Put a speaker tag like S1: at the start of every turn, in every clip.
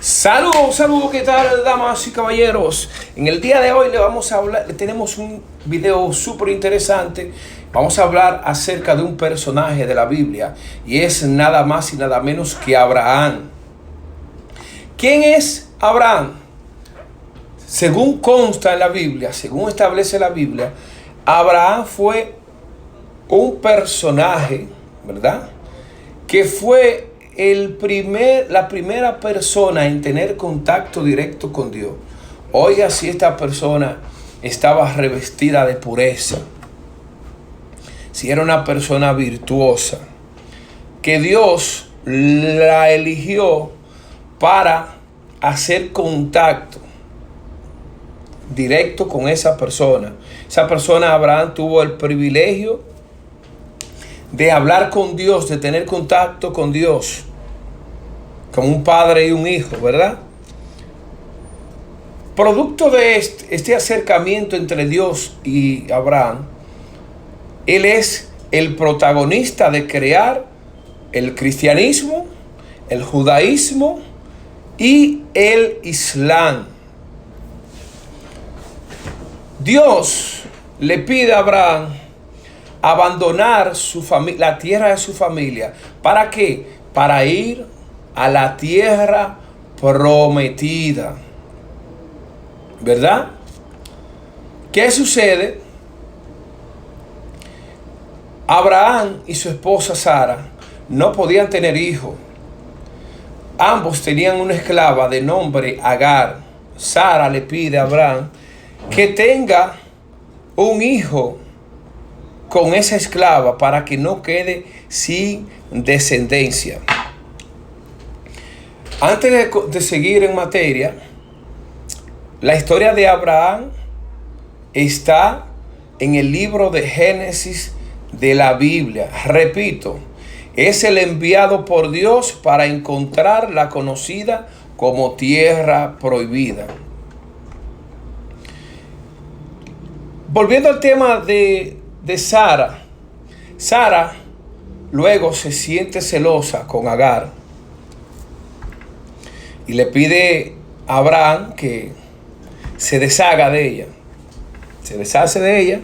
S1: Saludos, ¿qué tal, damas y caballeros? En el día de hoy le vamos a hablar, tenemos un video súper interesante. Vamos a hablar acerca de un personaje de la Biblia y es nada más y nada menos que Abraham. ¿Quién es Abraham? Según consta en la Biblia, según establece la Biblia, Abraham fue un personaje, ¿verdad?, que fue la primera persona en tener contacto directo con Dios. Oiga, si esta persona estaba revestida de pureza, si era una persona virtuosa, que Dios la eligió para hacer contacto directo con esa persona. Esa persona, Abraham, tuvo el privilegio de hablar con Dios, de tener contacto con Dios, como un padre y un hijo, ¿verdad? Producto de este acercamiento entre Dios y Abraham, él es el protagonista de crear el cristianismo, el judaísmo y el islam. Dios le pide a Abraham abandonar la tierra de su familia. ¿Para qué? Para ir a la tierra prometida. ¿Verdad? ¿Qué sucede? Abraham y su esposa Sara no podían tener hijos. Ambos tenían una esclava de nombre Agar. Sara le pide a Abraham que tenga un hijo con esa esclava para que no quede sin descendencia. Antes de seguir en materia, la historia de Abraham está en el libro de Génesis de la Biblia. Repito, es el enviado por Dios para encontrar la conocida como tierra prohibida. Volviendo al tema de Sara. Sara luego se siente celosa con Agar y le pide a Abraham que se deshaga de ella. Se deshace de ella.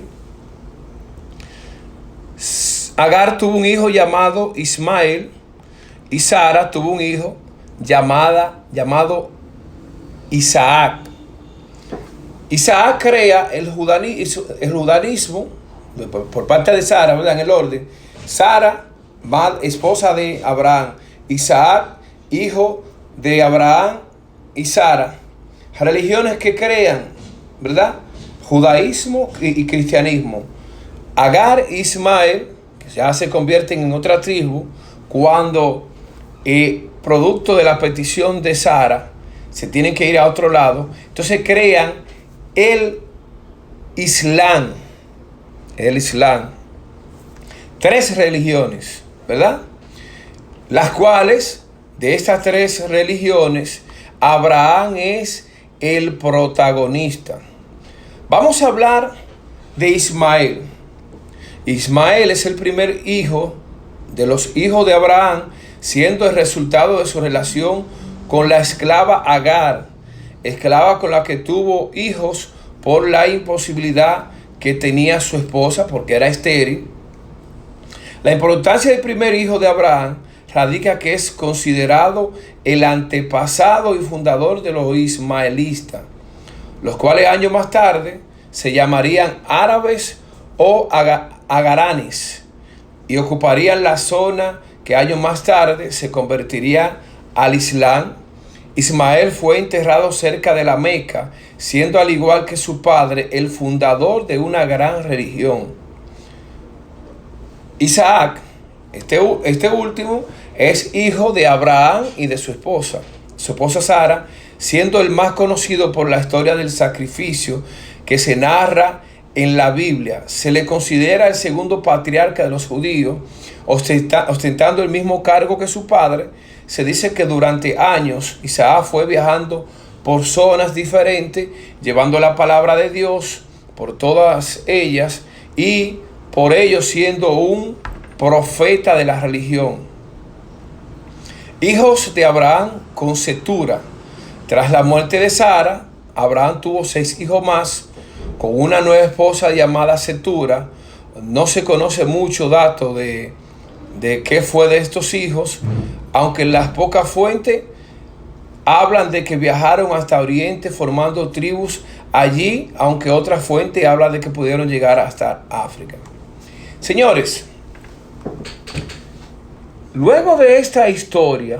S1: Agar tuvo un hijo llamado Ismael y Sara tuvo un hijo llamado Isaac. Isaac crea el judaísmo por parte de Sara, ¿verdad? En el orden. Sara, esposa de Abraham. Isaac, hijo de Abraham y Sara. Religiones que crean, ¿verdad?, judaísmo y cristianismo. Agar e Ismael, que ya se convierten en otra tribu, cuando producto de la petición de Sara, se tienen que ir a otro lado. Entonces crean el Islam. El Islam. 3 religiones, ¿verdad? Las cuales, de estas 3 religiones, Abraham es el protagonista. Vamos a hablar de Ismael. Ismael es el primer hijo de los hijos de Abraham, siendo el resultado de su relación con la esclava Agar, esclava con la que tuvo hijos por la imposibilidad que tenía su esposa porque era estéril. La importancia del primer hijo de Abraham radica que es considerado el antepasado y fundador de los ismaelitas, los cuales años más tarde se llamarían árabes o agaranes y ocuparían la zona que años más tarde se convertiría al Islam. Ismael fue enterrado cerca de la Meca, siendo al igual que su padre el fundador de una gran religión. Isaac, este último, es hijo de Abraham y de su esposa Sara, siendo el más conocido por la historia del sacrificio que se narra en la Biblia. Se le considera el segundo patriarca de los judíos, ostentando el mismo cargo que su padre. Se dice que durante años Isaac fue viajando por zonas diferentes, llevando la palabra de Dios por todas ellas y por ello siendo un profeta de la religión. Hijos de Abraham con Cetura. Tras la muerte de Sara, Abraham tuvo 6 hijos más con una nueva esposa llamada Cetura. No se conoce mucho dato de qué fue de estos hijos, aunque las pocas fuentes hablan de que viajaron hasta Oriente formando tribus allí, aunque otras fuentes hablan de que pudieron llegar hasta África. Señores, luego de esta historia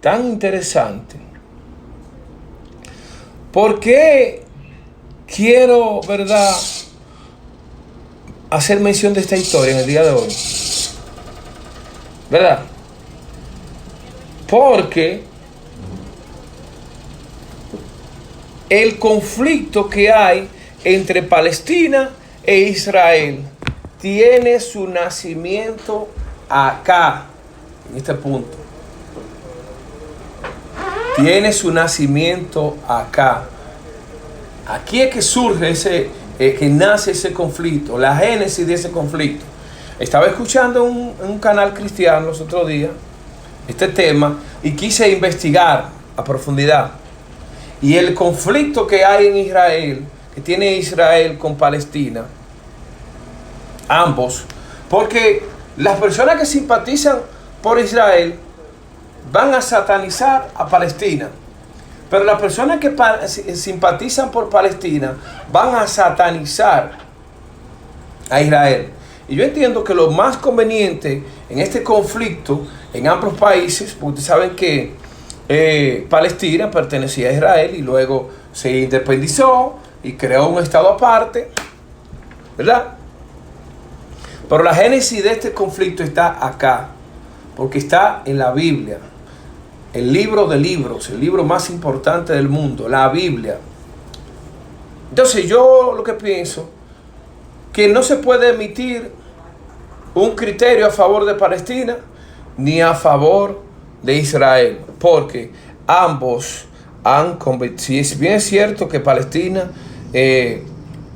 S1: tan interesante, ¿por qué quiero, verdad, hacer mención de esta historia en el día de hoy? ¿Verdad? Porque el conflicto que hay entre Palestina e Israel tiene su nacimiento acá, en este punto. Tiene su nacimiento acá. Aquí es que surge que nace ese conflicto, la génesis de ese conflicto. Estaba escuchando un canal cristiano los otros días este tema y quise investigar a profundidad. Y el conflicto que hay en Israel, que tiene Israel con Palestina, ambos, porque las personas que simpatizan por Israel van a satanizar a Palestina, pero las personas que simpatizan por Palestina van a satanizar a Israel. Y yo entiendo que lo más conveniente en este conflicto en ambos países, porque ustedes saben que Palestina pertenecía a Israel y luego se independizó y creó un estado aparte, ¿verdad? Pero la génesis de este conflicto está acá, porque está en la Biblia, el libro de libros, el libro más importante del mundo, la Biblia. Entonces yo lo que pienso, que no se puede emitir un criterio a favor de Palestina ni a favor de Israel, porque ambos han convertido. Si es bien cierto que Palestina,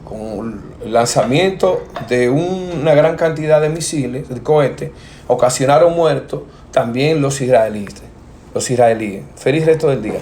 S1: con el lanzamiento de una gran cantidad de misiles, de cohetes, ocasionaron muertos, también los israelíes. Feliz resto del día.